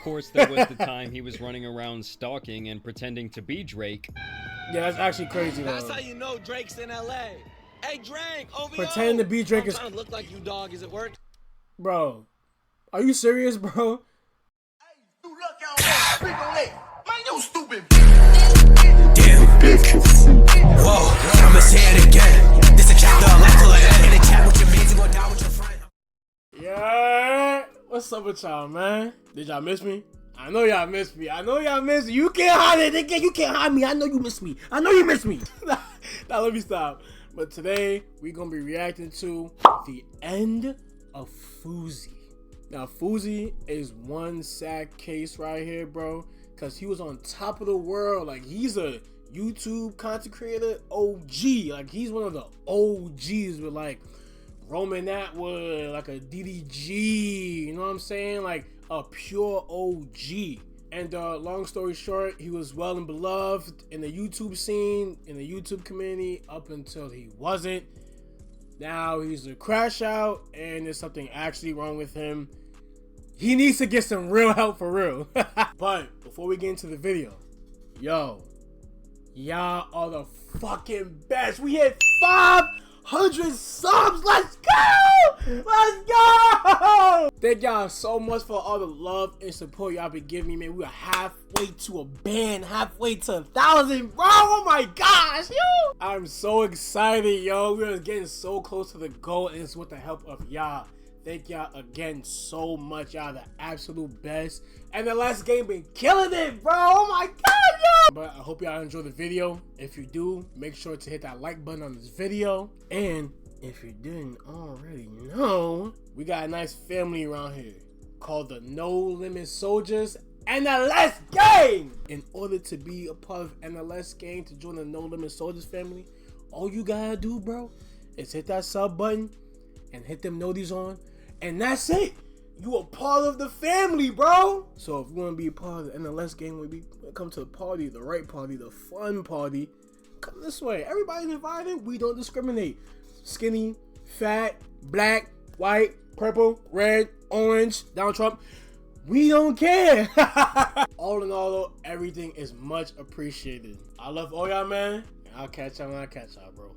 Of course, there was the time he was running around stalking and pretending to be Drake. Yeah, that's actually crazy, though. That's how you know Drake's in LA. Hey, Drake, OVO. Pretending to be Drake is... I'm trying to look like you, dog. Is it work? Bro, are you serious, bro? Hey, you look out there, speak on that. Man, you stupid. Damn. Whoa, I'ma say it again. This a chapter of life till the end. In the chat with your mates and go down with your friend. Yeah, what's up with y'all, man? Did y'all miss me? I know y'all miss me. I know y'all miss me. You can't hide it. You can't hide me. I know you miss me. I know you miss me. Now let me stop. But today we're gonna be reacting to the end of Fousey. Now Fousey is one sad case right here, bro, because he was on top of the world. Like, he's a YouTube content creator OG. Like, he's one of the OGs with like Roman Atwood, like a DDG, you know what I'm saying? Like a pure OG. And long story short, he was well and beloved in the YouTube scene, in the YouTube community, up until he wasn't. Now he's a crash out and there's something actually wrong with him. He needs to get some real help for real. But before we get into the video, yo, y'all are the fucking best. We hit 500 subs. Let's go! Let's go! Thank y'all so much for all the love and support y'all been giving me, man. We are halfway to a band, halfway to 1,000, bro. Oh my gosh, yo! I'm so excited, yo. We're getting so close to the goal, and it's with the help of y'all. Thank y'all again so much. Y'all the absolute best. And the last game been killing it, bro. Oh my god, yo! But I hope y'all enjoy the video. If you do, make sure to hit that like button on this video. And if you didn't already know, we got a nice family around here called the No Limit Soldiers NLS Gang. In order to be a part of NLS Gang, to join the No Limit Soldiers family, all you gotta do, bro, is hit that sub button and hit them noties on, and that's it. You a part of the family, bro. So if you want to be a part of the NLS Gang, when we come to the party, the right party, the fun party, come this way. Everybody's invited. We don't discriminate. Skinny, fat, black, white, purple, red, orange, Donald Trump. We don't care. All in all, though, everything is much appreciated. I love all y'all, man. I'll catch y'all when I catch y'all, bro.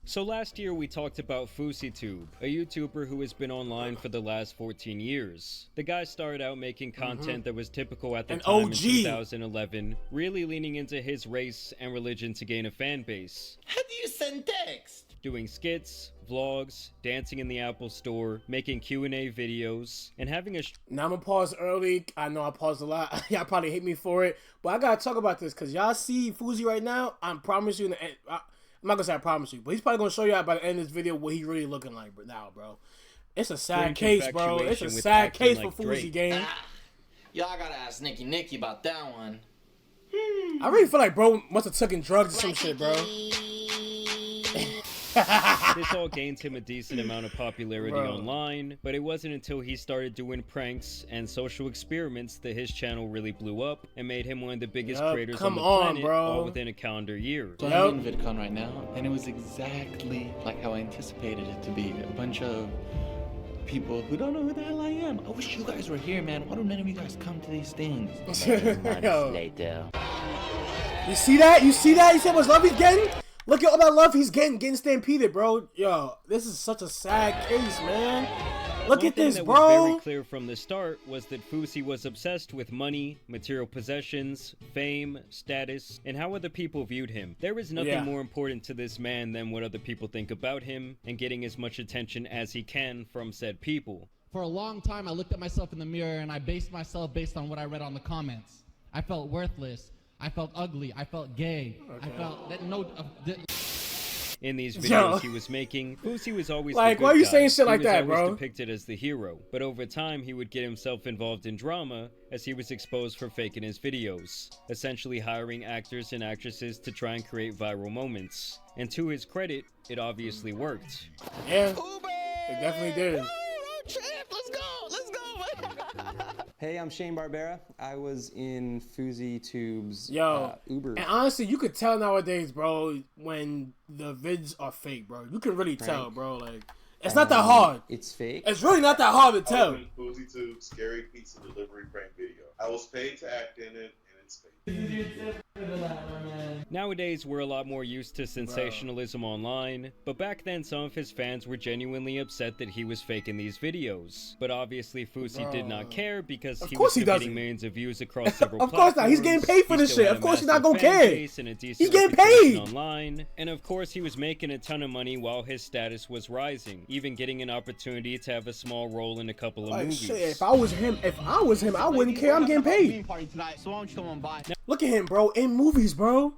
So last year we talked about FouseyTube, a YouTuber who has been online for the last 14 years. The guy started out making content that was typical at the time in 2011, really leaning into his race and religion to gain a fan base. How do you send text? Doing skits, vlogs, dancing in the Apple Store, making Q&A videos, and having a Now I'm gonna pause early. I know I paused a lot. Y'all probably hate me for it, but I gotta talk about this because y'all see Fousey right now. I promise you in the end, I'm not gonna say I promise you, but he's probably gonna show y'all by the end of this video what he really looking like now, bro. It's a sad case, bro. It's a sad case for Fousey Gang. Y'all gotta ask Nicky about that one. I really feel like bro must have taken drugs or some shit, bro. This all gained him a decent amount of popularity online, but it wasn't until he started doing pranks and social experiments that his channel really blew up and made him one of the biggest creators on the planet, all within a calendar year. So I'm in VidCon right now, and it was exactly like how I anticipated it to be. A bunch of people who don't know who the hell I am. I wish you guys were here, man. Why don't none of you guys come to these things? Later. You see that? You see that? You see how much love he's getting? Look at all that love he's getting stampeded, bro. Yo, this is such a sad case, man. Look at this, bro. One thing that was very clear from the start was that Fousey was obsessed with money, material possessions, fame, status, and how other people viewed him. There is nothing more important to this man than what other people think about him and getting as much attention as he can from said people. For a long time, I looked at myself in the mirror and I based myself based on what I read on the comments. I felt worthless. I felt ugly. I felt gay. I felt that in these videos he was making, Fousey was always like, the good why are you guy. saying shit like that, bro? He was always bro? depicted as the hero, but over time he would get himself involved in drama as he was exposed for faking his videos, essentially hiring actors and actresses to try and create viral moments. And to his credit, it obviously worked. Yeah, it definitely did. Let's go. Hey, I'm Shane Barbera. I was in FouseyTube's Uber. And honestly, you could tell nowadays, bro, when the vids are fake, bro. You can really tell, bro. Like, it's not that hard. It's fake. It's really not that hard to tell. FouseyTube's scary pizza delivery prank video. I was paid to act in it, and it's paid. Nowadays, we're a lot more used to sensationalism online, but back then some of his fans were genuinely upset that he was faking these videos. But obviously Fousey did not care because he was getting millions of views across several platforms. Of course not, he's getting paid for this shit. Of course he's not gonna care. He's getting paid! Online. And of course he was making a ton of money while his status was rising, even getting an opportunity to have a small role in a couple of movies. Shit, if I was him, I wouldn't care. I'm getting paid. Look at him, bro, in movies, bro.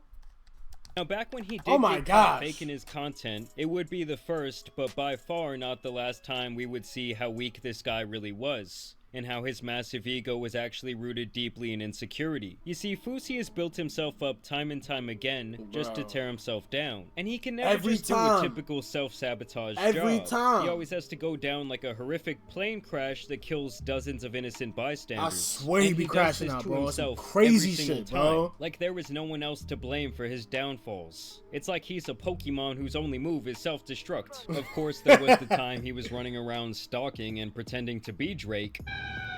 Now, back when he did get caught faking his content, it would be the first, but by far not the last time we would see how weak this guy really was, and how his massive ego was actually rooted deeply in insecurity. You see, Fousey has built himself up time and time again just to tear himself down. And he can never just do a typical self-sabotage job. He always has to go down like a horrific plane crash that kills dozens of innocent bystanders. I swear he be crashing out, bro. It's some crazy shit, bro. Like there was no one else to blame for his downfalls. It's like he's a Pokemon whose only move is self-destruct. Of course, there was the time he was running around stalking and pretending to be Drake.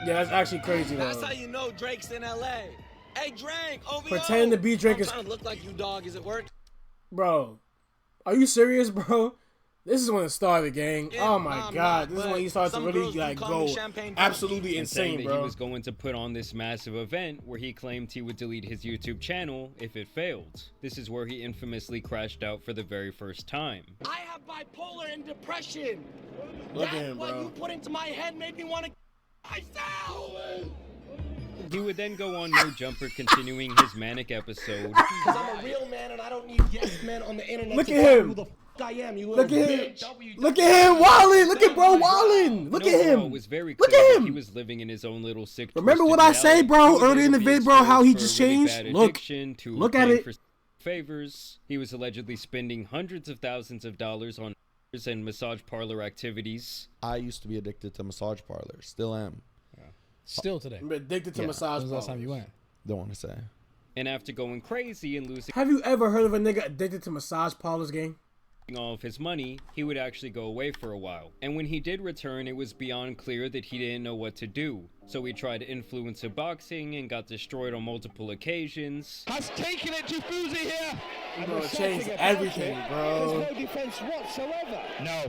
Yeah, that's actually crazy, though. That's how you know Drake's in LA. Hey, Drake, OVO. Pretending to be Drake is... trying to look like you, dog. Is it work? Bro, are you serious, bro? This is when it started, gang. Oh my god, this is when he started to really like go absolutely insane, bro. He was going to put on this massive event where he claimed he would delete his YouTube channel if it failed. This is where he infamously crashed out for the very first time. I have bipolar and depression. Look at him, bro. What you put into my head made me want to myself. He would then go on No Jumper, continuing his manic episode. Because I'm a real man and I don't need yes men on the internet. Look at him. Who the I am, you look at him. Look at him, Wallin. Look at bro Wallin. Look at him. It was very clear that he was living in his own little sick. Remember what I say, bro, earlier in the vid, bro, how he just changed? Look at it. For favors. He was allegedly spending hundreds of thousands of dollars on and massage parlor activities. I used to be addicted to massage parlors. Still am. Still today. I'm addicted to massage parlors. When was the last time you went? Don't want to say. And after going crazy and losing... Have you ever heard of a nigga addicted to massage parlors, gang? All of his money, he would actually go away for a while. And when he did return, it was beyond clear that he didn't know what to do. So he tried to influence boxing and got destroyed on multiple occasions. Has taken it to Fousey here. Bro, it changed everything, bro. There's no defense whatsoever. No.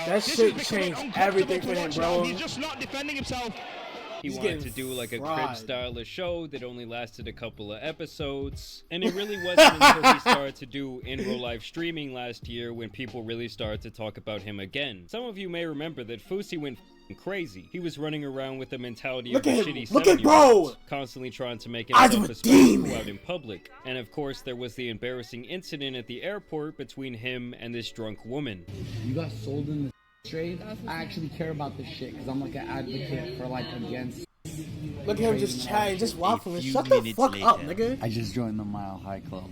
That shit changed everything for him, bro. He's just not defending himself. He wanted to do like a crib style of show that only lasted a couple of episodes. And it really wasn't until he started to do in real life streaming last year when people really started to talk about him again. Some of you may remember that Fousey went crazy. He was running around with the mentality of a shitty 7-year-old, constantly trying to make himself a spectacle out in public. And of course, there was the embarrassing incident at the airport between him and this drunk woman. You got sold in the trade. I actually care about this shit because I'm like an advocate for like against. Look at him just chatting, just waffling. Shut the fuck up, nigga. I just joined the Mile High Club,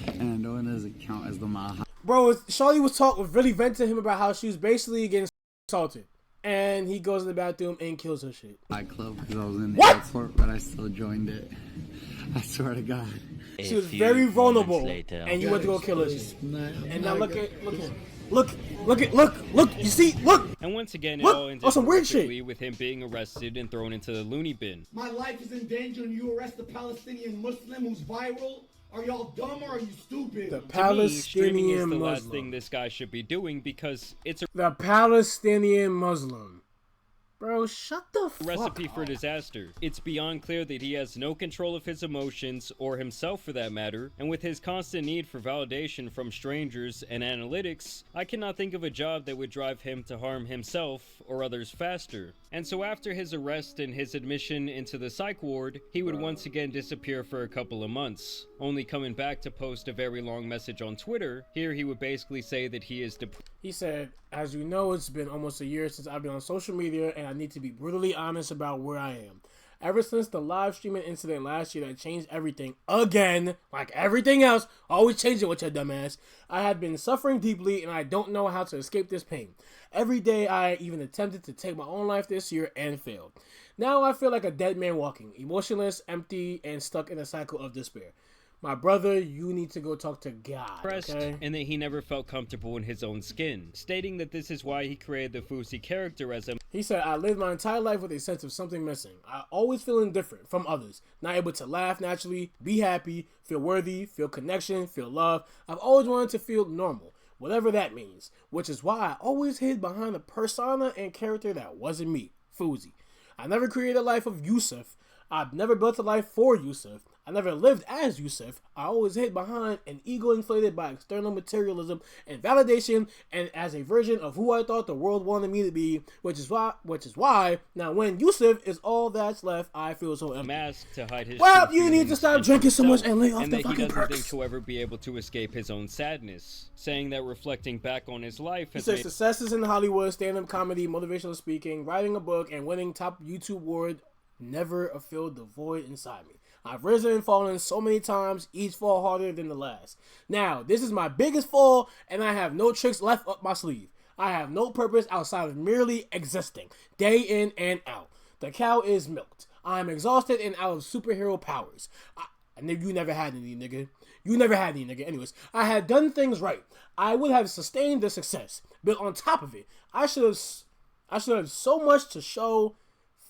and I know it doesn't count as the Mile High. Bro, Shawty was really venting to him about how she was basically getting assaulted, and he goes in the bathroom and kills her shit. High Club because I was in the airport, but I still joined it. I swear to God. She was very vulnerable, and you went to go kill her shit. And now look at him. Look, you see, look! And once again, it all ended some weird shit with him being arrested and thrown into the loony bin. My life is in danger and you arrest a Palestinian Muslim who's viral? Are y'all dumb or are you stupid? The Palestinian streaming is the Muslim. last thing this guy should be doing because it's a the Palestinian Muslim. Bro, shut the fuck recipe up. for disaster. It's beyond clear that he has no control of his emotions, or himself for that matter, and with his constant need for validation from strangers and analytics, I cannot think of a job that would drive him to harm himself or others faster. And so after his arrest and his admission into the psych ward, he would once again disappear for a couple of months, only coming back to post a very long message on Twitter. Here he would basically say that he is He said, as you know, it's been almost a year since I've been on social media and I need to be brutally honest about where I am. Ever since the live streaming incident last year that changed everything again, like everything else, always changing with your dumbass, I had been suffering deeply and I don't know how to escape this pain. Every day I even attempted to take my own life this year and failed. Now I feel like a dead man walking, emotionless, empty, and stuck in a cycle of despair. My brother, you need to go talk to God, okay? And that he never felt comfortable in his own skin, stating that this is why he created the Fousey character as a... He said, I lived my entire life with a sense of something missing. I always feeling different from others, not able to laugh naturally, be happy, feel worthy, feel connection, feel love. I've always wanted to feel normal, whatever that means, which is why I always hid behind a persona and character that wasn't me, Fousey. I never created a life of Yusuf. I've never built a life for Yusuf. I never lived as Yusuf. I always hid behind an ego inflated by external materialism and validation, and as a version of who I thought the world wanted me to be, which is why now when Yusuf is all that's left, I feel so empty. Mask to hide his... Well, you need to stop drinking so much and lay off the fucking he doesn't perks. think he'll ever be able to escape his own sadness, saying that reflecting back on his life has He says successes in Hollywood, stand-up comedy, motivational speaking, writing a book, and winning top YouTube award never filled the void inside me. I've risen and fallen so many times, each fall harder than the last. Now, this is my biggest fall, and I have no tricks left up my sleeve. I have no purpose outside of merely existing, day in and out. The cow is milked. I am exhausted and out of superhero powers. You never had any, nigga. You never had any, nigga. Anyways, I had done things right. I would have sustained the success, but on top of it, I should have so much to show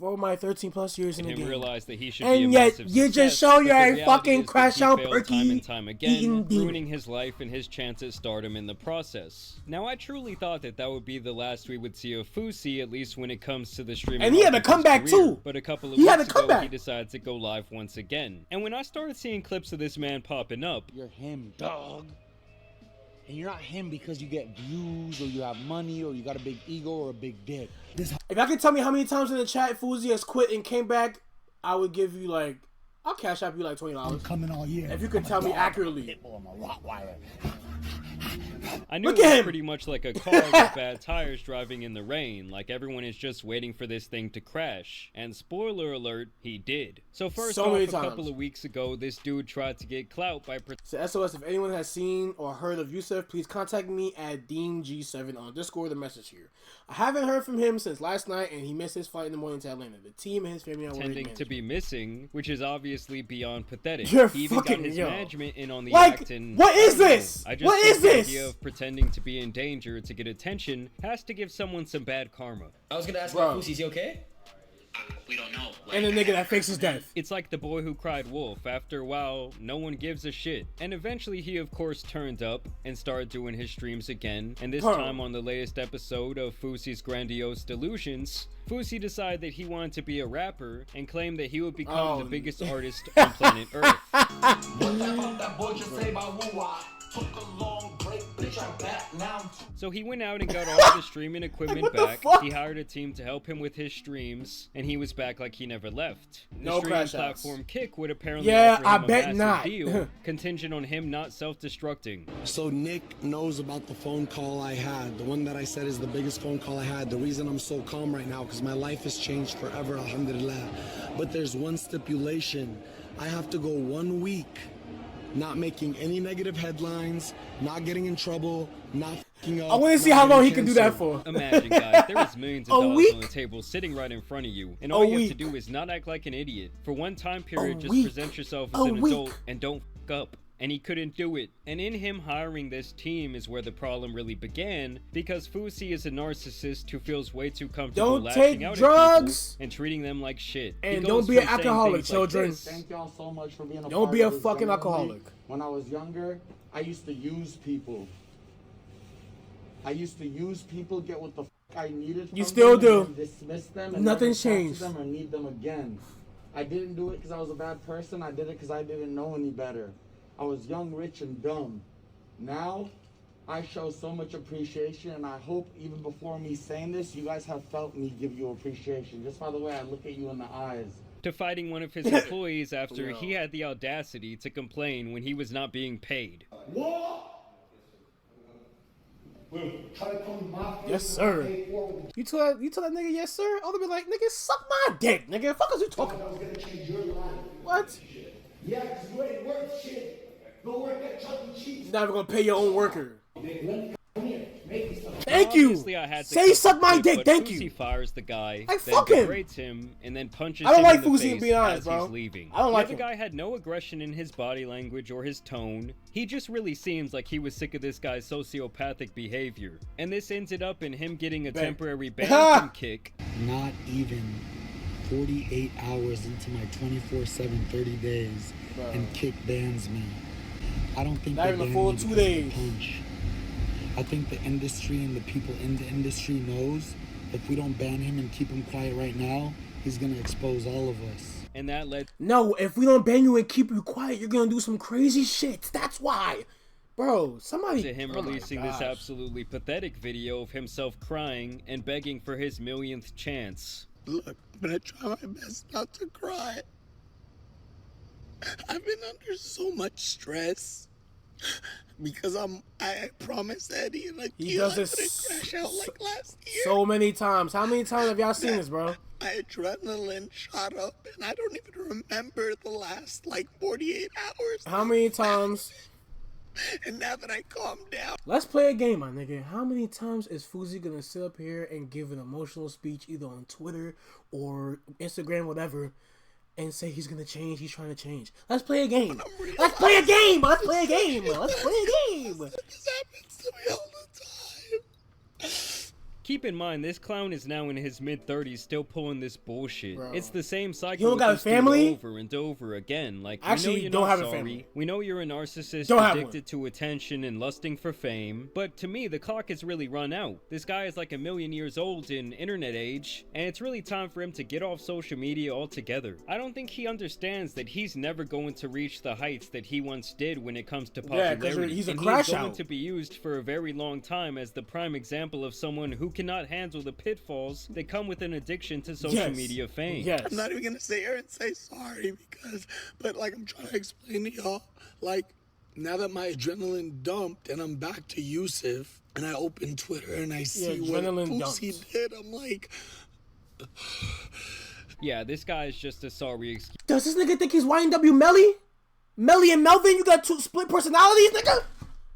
for my 13 plus years in the game. Realize that he should and be a yet massive you success, just show your reality fucking is that crash he out failed perky time and time again, eating ruining his life and his chance at stardom in the process. Now, I truly thought that would be the last we would see of Fousey, at least when it comes to the streaming. And he had to come back too. But a couple of weeks ago, he decided to go live once again. And when I started seeing clips of this man popping up, you're him, dog. And you're not him because you get views or you have money or you got a big ego or a big dick. If I could tell me how many times in the chat Fousey has quit and came back, I would give you like, I'll cash out you like $20. I'm coming all year. If you could tell me accurately. I'm a Rottweiler. I knew it was pretty much like a car with bad tires driving in the rain, like everyone is just waiting for this thing to crash. And spoiler alert, he did. So first off, a couple of weeks ago, this dude tried to get clout by... So SOS, if anyone has seen or heard of Yusuf, please contact me at DeanG7 on Discord, the message here. I haven't heard from him since last night, and he missed his flight in the morning to Atlanta. The team and his family are pretending to be missing, which is obviously beyond pathetic. He even got his management in on the like, act and... What is this? I just what is this? The idea of pretending to be in danger to get attention has to give someone some bad karma. I was gonna ask about Fousey, is he okay? We don't know. And the nigga that fakes his death. It's like the boy who cried wolf. After a while, no one gives a shit. And eventually he of course turned up and started doing his streams again. And this time on the latest episode of Fousey's Grandiose Delusions, Fousey decided that he wanted to be a rapper and claimed that he would become the biggest artist on planet Earth. So he went out and got all the streaming equipment back. He hired a team to help him with his streams, and he was back like he never left. The streaming platform Kick would apparently offer him a massive deal, contingent on him not self-destructing. So Nick knows about the phone call I had, the one that I said is the biggest phone call I had. The reason I'm so calm right now, because my life has changed forever, alhamdulillah. But there's one stipulation. I have to go 1 week not making any negative headlines, not getting in trouble, not f***ing up. I want to see how long he can do that for. Imagine, guys, there is millions of dollars on the table sitting right in front of you, and all you have to do is not act like an idiot. For one time period, just present yourself as an adult and don't f*** up. And he couldn't do it. And in him hiring this team is where the problem really began, because Fousey is a narcissist who feels way too comfortable lashing out at people and treating them like shit. And don't be an alcoholic, children. Thank y'all so much for being a Don't be a fucking alcoholic. When I was younger, I used to use people. I used to use people, get what the fuck I needed from you still them, do. Dismiss them and nothing's never talk changed. To them or need them again. I didn't do it because I was a bad person. I did it because I didn't know any better. I was young, rich, and dumb. Now, I show so much appreciation, and I hope even before me saying this, you guys have felt me give you appreciation. Just by the way I look at you in the eyes. To fighting one of his employees after he had the audacity to complain when he was not being paid. What? Yes, sir. You tell that nigga yes, sir? I'll be like, nigga, suck my dick, nigga. Fuck is you talking about? What? Yeah, because you ain't worth shit. Go work at Chuck E. Cheese. You're not even gonna pay your own worker. Come here, make me some. Thank you. Obviously, I had to Say cut suck the my clip, dick. but Thank Fousey you. fires the guy, Like, then fuck him. berates him, and then punches I don't him like in the Fousey, face to be honest, as bro. he's leaving. I don't like the him. other guy had no aggression in his body language or his tone. He just really seems like he was sick of this guy's sociopathic behavior. And this ended up in him getting a temporary ban from Kick. Not even 48 hours into my 24/7 30 days, and Kick bans me. I don't think not they even a ban full me 2 because of the days. punch. I think the industry and the people in the industry knows if we don't ban him and keep him quiet right now, he's gonna expose all of us. And that led... No, if we don't ban you and keep you quiet, you're gonna do some crazy shit. That's why. Bro, somebody... to him releasing this absolutely pathetic video of himself crying and begging for his millionth chance. Look, I'm gonna try my best not to cry. I've been under so much stress because I promised Eddie and like He I does wouldn't this crash out like last year. so many times. How many times have y'all seen this, bro? My adrenaline shot up and I don't even remember the last like 48 hours. How many times? And now that I calmed down. Let's play a game, my nigga. How many times is Fousey gonna sit up here and give an emotional speech either on Twitter or Instagram, whatever, and say he's gonna change, he's trying to change? Let's play a game. Let's play a game. Let's play a game. Let's play a game. This happens to me all the time. Keep in mind, this clown is now in his mid-30s still pulling this bullshit. Bro. It's the same cycle You don't with got a this dude family? over and over again. Like, Actually, we know you're don't not have a sorry. family. We know you're a narcissist Don't have addicted to attention and lusting for fame. But to me, the clock has really run out. This guy is like 1,000,000 years old in internet age, and it's really time for him to get off social media altogether. I don't think he understands that he's never going to reach the heights that he once did when it comes to Yeah, popularity. 'cause he's a and crash he's going out. to be used for a very long time as the prime example of someone who cannot handle the pitfalls that come with an addiction to social media fame. I'm not even gonna sit here and say sorry but like I'm trying to explain to y'all, like now that my adrenaline dumped and I'm back to Yusuf and I open Twitter and I see what Fousey did, I'm like, yeah, this guy is just a sorry excuse. Does this nigga think he's YNW Melly? Melly and Melvin, you got two split personalities, nigga?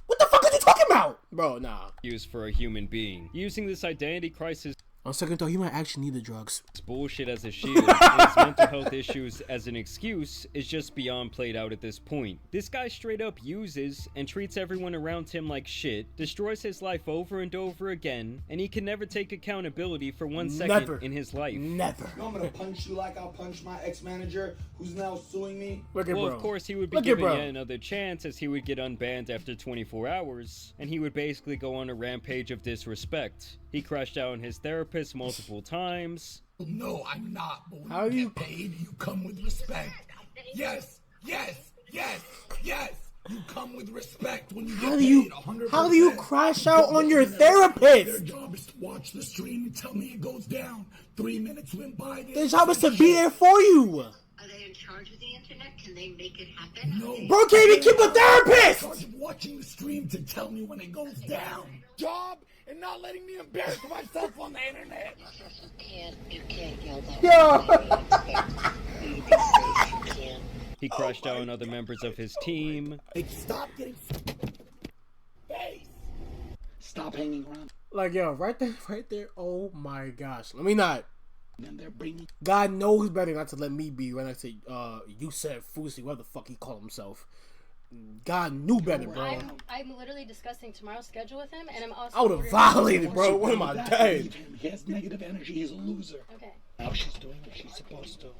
What the fuck are you talking about? Bro, nah. Use for a human being. Using this identity crisis on second thought, he might actually need the drugs. Bullshit as a shield and his mental health issues as an excuse is just beyond played out at this point. This guy straight up uses and treats everyone around him like shit, destroys his life over and over again, and he can never take accountability for 1 second in his life. Never. I'm gonna punch you like I'll punch my ex-manager who's now suing me. Well, of course, he would be given yet another chance as he would get unbanned after 24 hours, and he would basically go on a rampage of disrespect. He crashed out on his therapist multiple times. No, I'm not. But when How you do you get paid, you come with respect. Yes, yes, yes, yes. You come with respect when you get paid. 100%. How do you crash out on your therapist? Their job is to watch the stream and tell me it goes down. 3 minutes went by. Their job is to be there for you. Are they in charge of the internet? Can they make it happen? No. Bro, can't even keep a therapist. In charge of watching the stream to tell me when it goes down. Job and not letting me embarrass myself on the internet. You can't yell that. He crashed out on other members of his team. Hey, stop getting face. Stop hanging around. Like, yo, right there. Oh my gosh. Let me not. And they're bringing. God knows better not to let me be when I say, you said Fousey, whatever the fuck he called himself. God knew better, bro. I'm literally discussing tomorrow's schedule with him, and I'm also. I would have violated, bro. What am I doing? He has negative energy. He's a loser. Okay. Now she's doing what she's supposed to.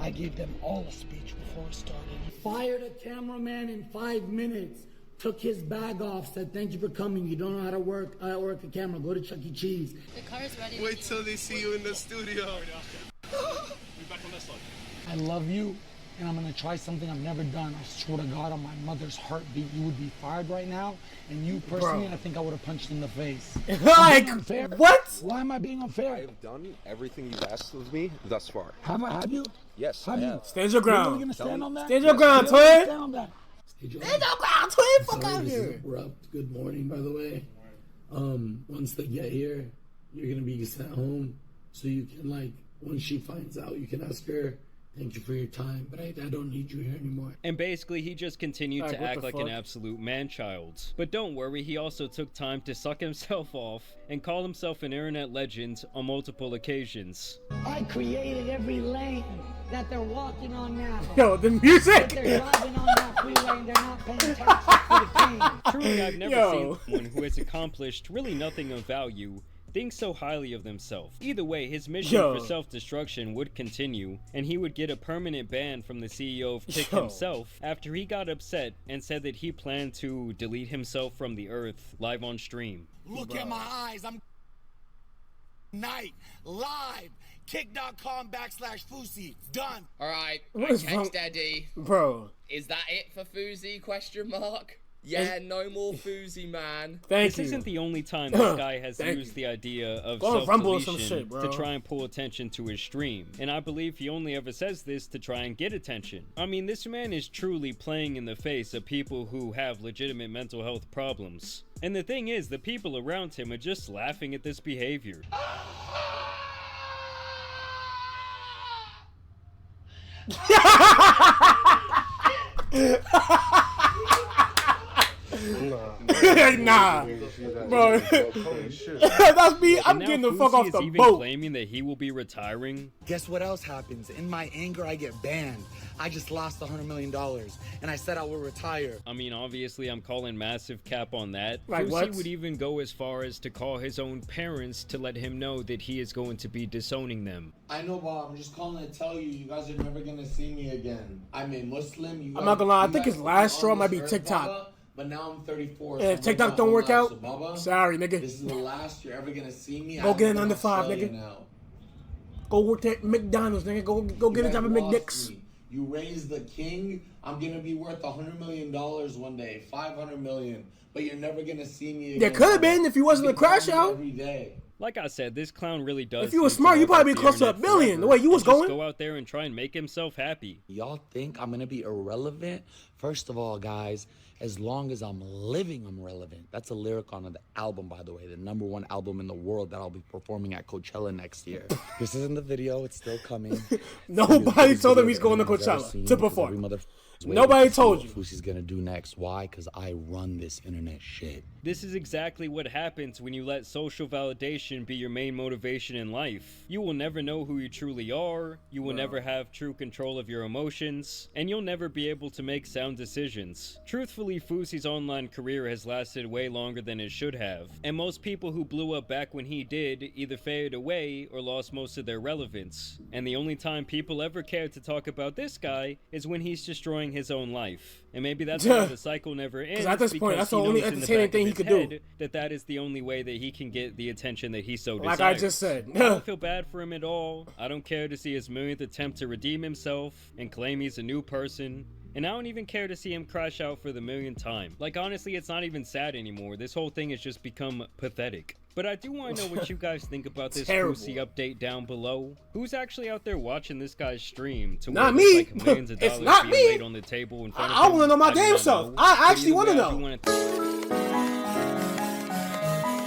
I gave them all a speech before it started. Fired a cameraman in 5 minutes. Took his bag off. Said, "Thank you for coming. You don't know how to work a camera. Go to Chuck E. Cheese." The car is ready. Wait till they see you in the studio. I love you, and I'm gonna try something I've never done. I swear to God, on my mother's heartbeat, you would be fired right now, and you personally, I think I would have punched in the face. Like, what? Why am I being unfair? I've done everything you've asked of me thus far. Have you? Yes, Have I you? have. Stand your ground. You're gonna stand on that? Stand your ground, You're gonna twin. stand on that. Stand your ground, twin. Fuck out This here. is abrupt. Good morning, by the way. Once they get here, you're gonna be sent home, so you can, like, when she finds out, you can ask her, Thank you for your time, but I don't need you here anymore. And basically, he just continued to act like an fuck? absolute man-child. But don't worry, he also took time to suck himself off and call himself an internet legend on multiple occasions. I created every lane that they're walking on now. Yo, the music! But they're driving on that freeway and they're not paying taxes to the king. Truly, I've never seen someone who has accomplished really nothing of value think so highly of themselves. Either way, his mission for self-destruction would continue, and he would get a permanent ban from the CEO of Kick himself after he got upset and said that he planned to delete himself from the earth live on stream. Look at my eyes. I'm night live. Kick.com/Fousey. Done. All right. What is text wrong- Eddie. Bro. Is that it for Fousey? Question mark. Yeah, no more Fousey, man. This isn't the only time this guy has used the idea of self-deletion to try and pull attention to his stream. And I believe he only ever says this to try and get attention. I mean, this man is truly playing in the face of people who have legitimate mental health problems. And the thing is, the people around him are just laughing at this behavior. Nah, bro. That's me. I'm getting the fuck off the even boat. Claiming that he will be retiring. Guess what else happens? In my anger, I get banned. I just lost $100 million, and I said I will retire. I mean, obviously, I'm calling massive cap on that. Like Fousey what? would even go as far as to call his own parents to let him know that he is going to be disowning them. I know, Bob. I'm just calling to tell you guys are never gonna see me again. I'm a Muslim. I'm not gonna lie. I think his last straw might be TikTok. Baba, but now I'm 34. Yeah, if TikTok don't work out, So, Baba, sorry, nigga. This is the last you're ever gonna see me. Go get an I'm under in 5, Australia nigga. now. Go work at McDonald's, nigga. Go get a job at McDick's. You raised the king. I'm gonna be worth $100 million one day, 500 million. But you're never gonna see me again. There could have been if he wasn't a crash out. Every day. Like I said, this clown really does. If you were smart, you'd probably be close to $1 billion. The way you was Just going. go out there and try and make himself happy. Y'all think I'm gonna be irrelevant? First of all, guys, as long as I'm living, I'm relevant. That's a lyric on the album, by the way, the #1 album in the world that I'll be performing at Coachella next year. This isn't the video; it's still coming. Nobody told him he's going to Coachella to perform. Nobody told you. Fousey's gonna do next. Why? Because I run this internet shit. This is exactly what happens when you let social validation be your main motivation in life. You will never know who you truly are, you will never have true control of your emotions, and you'll never be able to make sound decisions. Truthfully, Fousey's online career has lasted way longer than it should have, and most people who blew up back when he did either faded away or lost most of their relevance. And the only time people ever cared to talk about this guy is when he's destroying his own life. And maybe that's why the cycle never ends. At this point, that's the only entertaining thing he could do. That is the only way that he can get the attention that he so Like desires. I just said. I don't feel bad for him at all. I don't care to see his millionth attempt to redeem himself and claim he's a new person. And I don't even care to see him crash out for the millionth time. Like, honestly, it's not even sad anymore. This whole thing has just become pathetic. But I do want to know what you guys think about this Fousey update down below. Who's actually out there watching this guy's stream to not where me. Like millions of dollars It's not being me. laid on the table in front of I him? want to know my damn self. I actually want to know.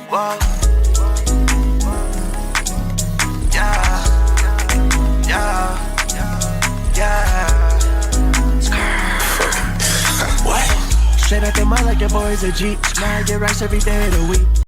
Whoa. Yeah. What? Straight out the mud like your boys a G. Now I get racks every day of the week.